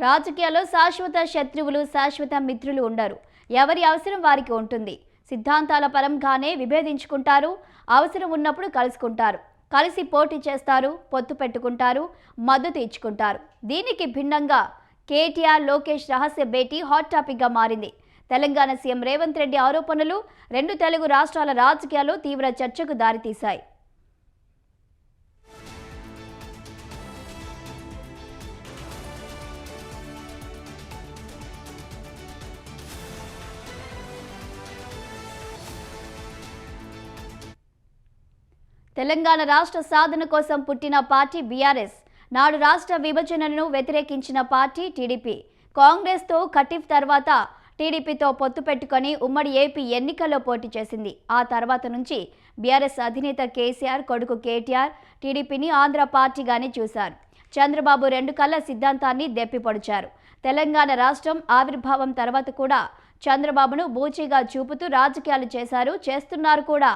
రాజకీయాల్లో శాశ్వత శత్రువులు శాశ్వత మిత్రులు ఉండరు. ఎవరి అవసరం వారికి ఉంటుంది. సిద్ధాంతాల పరంగానే విభేదించుకుంటారు. అవసరం ఉన్నప్పుడు కలుసుకుంటారు. కలిసి పోటీ చేస్తారు, పొత్తు పెట్టుకుంటారు, మద్దతు ఇచ్చుకుంటారు. దీనికి భిన్నంగా కేటీఆర్ లోకేష్ రహస్య భేటీ హాట్ టాపిక్గా మారింది. తెలంగాణ సీఎం రేవంత్ రెడ్డి ఆరోపణలు రెండు తెలుగు రాష్ట్రాల రాజకీయాల్లో తీవ్ర చర్చకు దారితీశాయి. తెలంగాణ రాష్ట్ర సాధన కోసం పుట్టిన పార్టీ బీఆర్ఎస్, నాడు రాష్ట్ర విభజనను వ్యతిరేకించిన పార్టీ టీడీపీ. కాంగ్రెస్తో కటిఫ్ తర్వాత టీడీపీతో పొత్తు పెట్టుకొని ఉమ్మడి ఏపీ ఎన్నికల్లో పోటీ చేసింది. ఆ తర్వాత నుంచి బీఆర్ఎస్ అధినేత కేసీఆర్ కొడుకు కేటీఆర్ టీడీపీని ఆంధ్ర పార్టీగానే చూశారు. చంద్రబాబు రెండు కళ్ళ సిద్ధాంతాన్ని దెప్పిపొడిచారు. తెలంగాణ రాష్ట్రం ఆవిర్భావం తర్వాత కూడా చంద్రబాబును బూచీగా చూపుతూ రాజకీయాలు చేస్తున్నారు కూడా.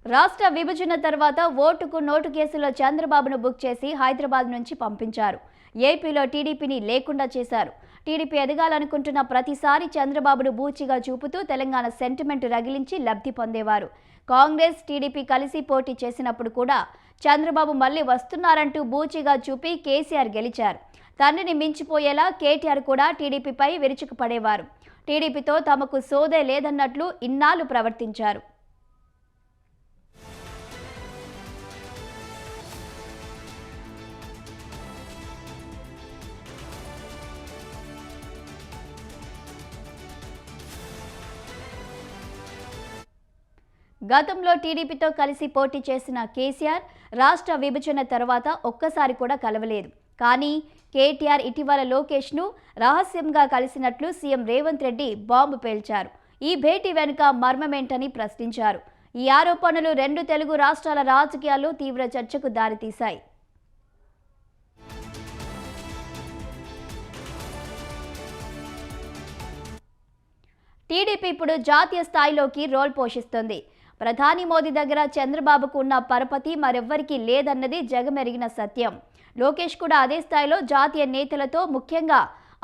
రాష్ట్ర విభజన తర్వాత ఓటుకు నోటు కేసులో చంద్రబాబును బుక్ చేసి హైదరాబాద్ నుంచి పంపించారు. ఏపీలో టీడీపీని లేకుండా చేశారు. టీడీపీ ఎదగాలనుకుంటున్న ప్రతిసారి చంద్రబాబును బూచిగా చూపుతూ తెలంగాణ సెంటిమెంట్ రగిలించి లబ్ధి పొందేవారు. కాంగ్రెస్ టీడీపీ కలిసి పోటీ చేసినప్పుడు కూడా చంద్రబాబు మళ్లీ వస్తున్నారంటూ బూచిగా చూపి కేసీఆర్ గెలిచారు. తండ్రిని మించిపోయేలా కేటీఆర్ కూడా టీడీపీపై విరుచుకుపడేవారు. టీడీపీతో తమకు సోదే లేదన్నట్లు ఇన్నాళ్లు ప్రవర్తించారు. గతంలో టీడీపీతో కలిసి పోటీ చేసిన కేసీఆర్ రాష్ట్ర విభజన తర్వాత ఒక్కసారి కూడా కలవలేదు. కానీ కేటీఆర్ ఇటీవల లోకేష్ను రహస్యంగా కలిసినట్లు సీఎం రేవంత్ రెడ్డి బాంబు పేల్చారు. ఈ భేటీ వెనుక మర్మమేంటని ప్రశ్నించారు. ఈ ఆరోపణలు రెండు తెలుగు రాష్ట్రాల రాజకీయాల్లో తీవ్ర చర్చకు దారితీశాయి. టీడీపీ ఇప్పుడు జాతీయ స్థాయిలోకి రోల్ పోషిస్తోంది. ప్రధాని మోదీ దగ్గర చంద్రబాబుకు ఉన్న పరపతి మరెవ్వరికీ లేదన్నది జగమెరిగిన సత్యం. లోకేష్ కూడా అదే స్థాయిలో జాతీయ నేతలతో, ముఖ్యంగా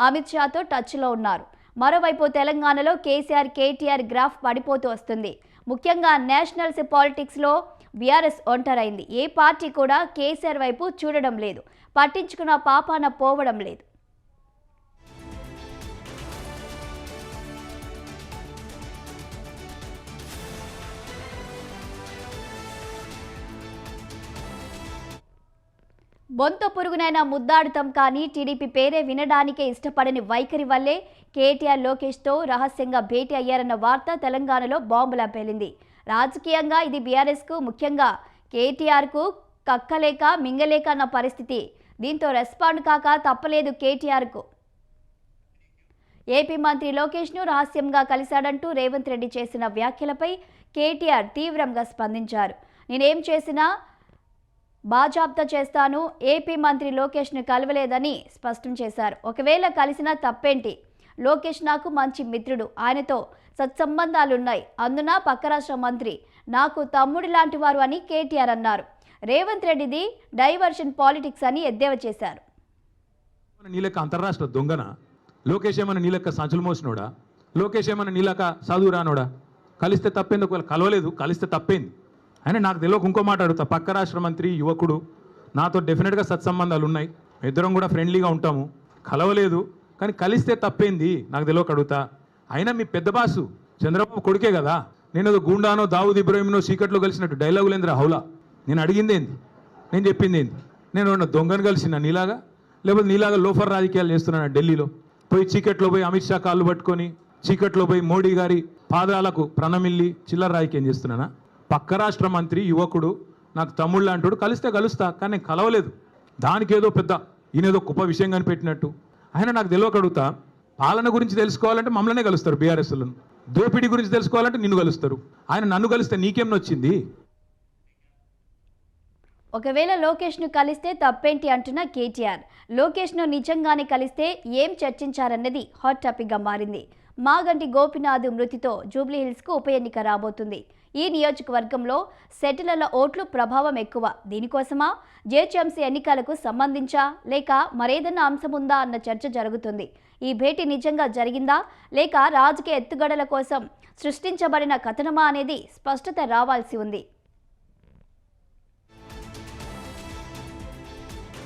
అమిత్ షాతో టచ్లో ఉన్నారు. మరోవైపు తెలంగాణలో కేసీఆర్ కేటీఆర్ గ్రాఫ్ పడిపోతూ వస్తుంది. ముఖ్యంగా నేషనల్స్ పాలిటిక్స్లో బీఆర్ఎస్ ఒంటరైంది. ఏ పార్టీ కూడా కేసీఆర్ వైపు చూడడం లేదు, పట్టించుకున్న పాపాన పోవడం లేదు. బొంత పురుగునైనా ముద్దాడుతాం కానీ టీడీపీ పేరే వినడానికే ఇష్టపడని వైఖరి వల్లే కేటీఆర్ లోకేష్తో రహస్యంగా భేటీ అయ్యారన్న వార్త తెలంగాణలో బాంబులా పేలింది. రాజకీయంగా ఇది బీఆర్ఎస్కు, ముఖ్యంగా కేటీఆర్కు కక్కలేక మింగలేక అన్న పరిస్థితి. దీంతో రెస్పాండ్ కాక తప్పలేదు కేటీఆర్కు. ఏపీ మంత్రి లోకేష్ను రహస్యంగా కలిశాడంటూ రేవంత్ రెడ్డి చేసిన వ్యాఖ్యలపై కేటీఆర్ తీవ్రంగా స్పందించారు. నేనేం చేసినా బాజాప్తా చేస్తాను. ఏపీ మంత్రి లోకేష్ను కలవలేదని స్పష్టం చేశారు. ఒకవేళ కలిసినా తప్పేంటి? లోకేష్ నాకు మంచి మిత్రుడు, ఆయనతో సత్సంబంధాలున్నాయి. అందున పక్క రాష్ట్ర మంత్రి నాకు తమ్ముడి లాంటి వారు అని కేటీఆర్ అన్నారు. రేవంత్ రెడ్డిది డైవర్షన్ పాలిటిక్స్ అని ఎద్దేవా చేశారు. నీలక అంతర్రాష్ట్ర దొంగన లోకేష్ ఏమన్నా నీలక సంచులు మోసినోడా? లోకేష్ ఏమన్నా నీలక చదువు రానోడా? కలిస్తే తప్పేంది? ఒకవేళ కలవలేదు, కలిస్తే తప్పేంది? అయినా నాకు తెలియక ఇంకో మాట అడుగుతా. పక్క రాష్ట్ర మంత్రి యువకుడు, నాతో డెఫినెట్గా సత్సంబంధాలు ఉన్నాయి, ఇద్దరం కూడా ఫ్రెండ్లీగా ఉంటాము. కలవలేదు కానీ కలిస్తే తప్పేంది? నాకు తెలియక అడుగుతా. అయినా మీ పెద్ద బాసు చంద్రబాబు కొడుకే కదా. నేను ఏదో గుండానో దావుద్ ఇబ్రాహింనో చీకట్లో కలిసినట్టు డైలాగులేంద్ర హౌలా. నేను అడిగింది ఏంది? నేను చెప్పింది ఏంది? నేను దొంగను కలిసిన నీలాగా, లేకపోతే నీలాగా లోఫర్ రాజకీయాలు చేస్తున్నాను ఢిల్లీలో పోయి, చీకట్లో పోయి అమిత్ షా కాళ్ళు పట్టుకొని, చీకట్లో పోయి మోడీ గారి పాదాలకు ప్రణమిల్లి చిల్లర రాజకీయం చేస్తున్నానా? పక్క రాష్ట్ర మంత్రి యువకుడు, నాకు తమ్ముళ్ళు అంటాడు, కలిస్తే కలుస్తా కానీ నేను కలవలేదు. దానికి ఏదో పెద్ద ఈయనేదో గొప్ప విషయం కనిపెట్టినట్టు. ఆయన నాకు తెలియక అడుగుతా. పాలన గురించి తెలుసుకోవాలంటే మమ్మల్నే కలుస్తారు బీఆర్ఎస్లను, దోపిడీ గురించి తెలుసుకోవాలంటే నిన్ను కలుస్తారు. ఆయన నన్ను కలిస్తే నీకేం నొచ్చింది? ఒకవేళ లోకేష్ను కలిస్తే తప్పేంటి అంటున్న కేటీఆర్. లోకేష్ను నిజంగానే కలిస్తే ఏం చర్చించారన్నది హాట్ టాపిక్గా మారింది. మాగంటి గోపినాథ్ మృతితో జూబ్లీహిల్స్కు ఉప ఎన్నిక రాబోతుంది. ఈ నియోజకవర్గంలో సెటిలర్ల ఓట్లు ప్రభావం ఎక్కువ. దీనికోసమా జేహెచ్ఎంసీ ఎన్నికలకు సంబంధించా లేక మరేదన్నా అంశం ఉందా అన్న చర్చ జరుగుతుంది. ఈ భేటీ నిజంగా జరిగిందా లేక రాజకీయ ఎత్తుగడల కోసం సృష్టించబడిన కథనమా అనేది స్పష్టత రావాల్సి ఉంది.